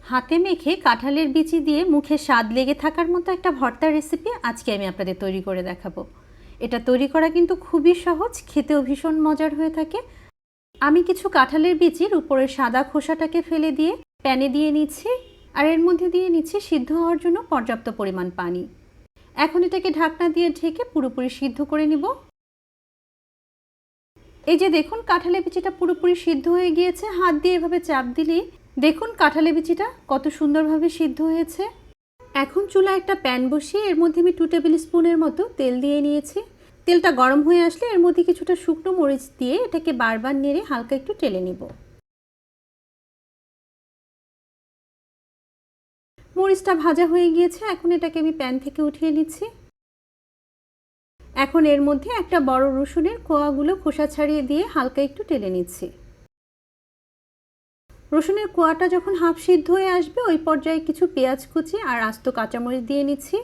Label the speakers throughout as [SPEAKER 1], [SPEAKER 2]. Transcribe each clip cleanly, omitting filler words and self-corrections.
[SPEAKER 1] হাতে মেখে কাঁঠালের বিচি দিয়ে মুখে স্বাদ লেগে থাকার মতো একটা ভর্তার রেসিপি আজকে আমি আপনাদের তৈরি করে দেখাবো। এটা তৈরি করা কিন্তু খুবই সহজ, খেতেও ভীষণ মজার হয়ে থাকে। আমি কিছু কাঁঠালের বিচির উপরের সাদা খোসাটাকে ফেলে দিয়ে প্যানে দিয়ে নিচ্ছি, আর এর মধ্যে দিয়ে নিচ্ছি সিদ্ধ হওয়ার জন্য পর্যাপ্ত পরিমাণ পানি। এখন এটাকে ঢাকনা দিয়ে ঢেকে পুরোপুরি সিদ্ধ করে নিব। এই যে দেখুন, কাঁঠালের বিচিটা পুরোপুরি সিদ্ধ হয়ে গিয়েছে। হাত দিয়ে এভাবে চাপ দিলেই দেখুন কাঁঠালের বিচিটা কত সুন্দরভাবে সিদ্ধ হয়েছে। এখন চুলায় একটা প্যান বসিয়ে এর মধ্যে আমি 2 টেবিল স্পুনের মতো তেল দিয়ে নিয়েছি। তেলটা গরম হয়ে আসলে এর মধ্যে কিছুটা শুকনো মরিচ দিয়ে এটাকে বারবার নেড়ে হালকা একটু টেলে নিব। মরিচটা ভাজা হয়ে গিয়েছে, এখন এটাকে আমি প্যান থেকে উঠিয়ে নিচ্ছি। এখন এর মধ্যে একটা বড় রসুনের কোয়াগুলো খোসা ছাড়িয়ে দিয়ে হালকা একটু টেলে নিচ্ছি। রসুনের কোয়াটা যখন হাফ সিদ্ধ হয়ে আসবে ওই পর্যায়ে কিছু পেঁয়াজ কুচি আর আস্ত কাঁচামরিচ দিয়ে নিচ্ছি।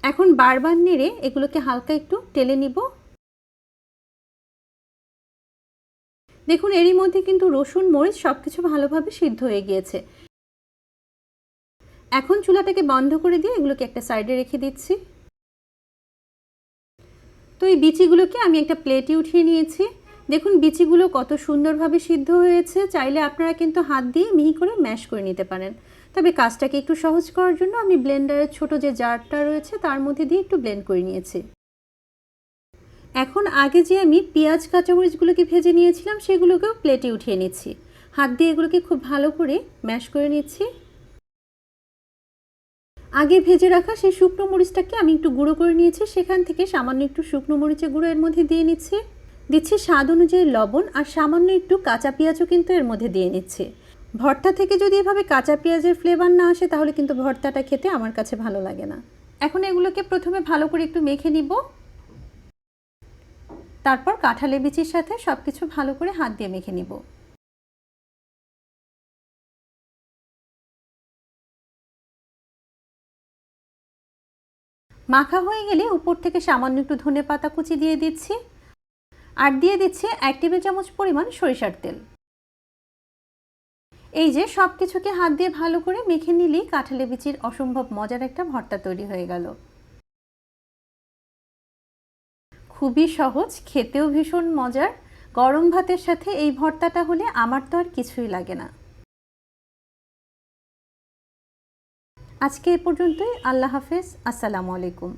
[SPEAKER 1] এখন বারবার নেড়ে এগুলোকে হালকা একটু টেলে নিব। দেখুন এরই মধ্যে কিন্তু রসুন মরিচ সবকিছু ভালোভাবে সিদ্ধ হয়ে গিয়েছে। এখন চুলাটাকে বন্ধ করে দিয়ে এগুলোকে একটা সাইডে রেখে দিচ্ছি। তো এই বিচিগুলোকে আমি একটা প্লেটে উঠিয়ে নিয়েছি। দেখুন বিচিগুলো কত সুন্দরভাবে সিদ্ধ হয়েছে। চাইলে আপনারা কিন্তু হাত দিয়ে মিহি করে ম্যাশ করে নিতে পারেন, তবে কাজটাকে একটু সহজ করার জন্য আমি ব্লেন্ডারের ছোট যে জারটা রয়েছে তার মধ্যে দিয়ে একটু ব্লেন্ড করে নিয়েছি। এখন আগে যে আমি পেঁয়াজ কাঁচামরিচগুলোকে ভেজে নিয়েছিলাম সেগুলোকেও প্লেটে উঠিয়ে নিচ্ছি। হাত দিয়ে এগুলোকে খুব ভালো করে ম্যাশ করে নিচ্ছি। আগে ভেজে রাখা সেই শুকনো মরিচটাকে আমি একটু গুঁড়ো করে নিয়েছি, সেখান থেকে সামান্য একটু শুকনো মরিচের গুঁড়ো এর মধ্যে দিয়ে দিচ্ছি স্বাদ অনুযায়ী লবণ, আর সামান্য একটু কাঁচা পেঁয়াজও কিন্তু এর মধ্যে দিয়ে নিচ্ছি। ভর্তা থেকে যদি এভাবে কাঁচা পেঁয়াজের ফ্লেভার না আসে তাহলে কিন্তু ভর্তাটা খেতে আমার কাছে ভালো লাগে না। এখন এগুলোকে প্রথমে ভালো করে একটু মেখে নিব, তারপর কাঁঠালের বিচির সাথে সবকিছু ভালো করে হাত দিয়ে মেখে নিব। মাখা হয়ে গেলে উপর থেকে সামান্য একটু ধনেপাতা কুচি দিয়ে দিচ্ছি, আর দিয়ে দিচ্ছি 1 টেবিল চামচ পরিমাণ সরিষার তেল। এই যে সব কিছুকে হাত দিয়ে ভালো করে মেখে নিলেই কাঁঠালের বিচির অসম্ভব মজার একটা ভর্তা তৈরি হয়ে গেল। খুবই সহজ, খেতেও ভীষণ মজার। গরম ভাতের সাথে এই ভর্তাটা হলে আমার তো আর কিছুই লাগে না। আজকে এ পর্যন্তই। আল্লাহ হাফেজ। আসসালামু আলাইকুম।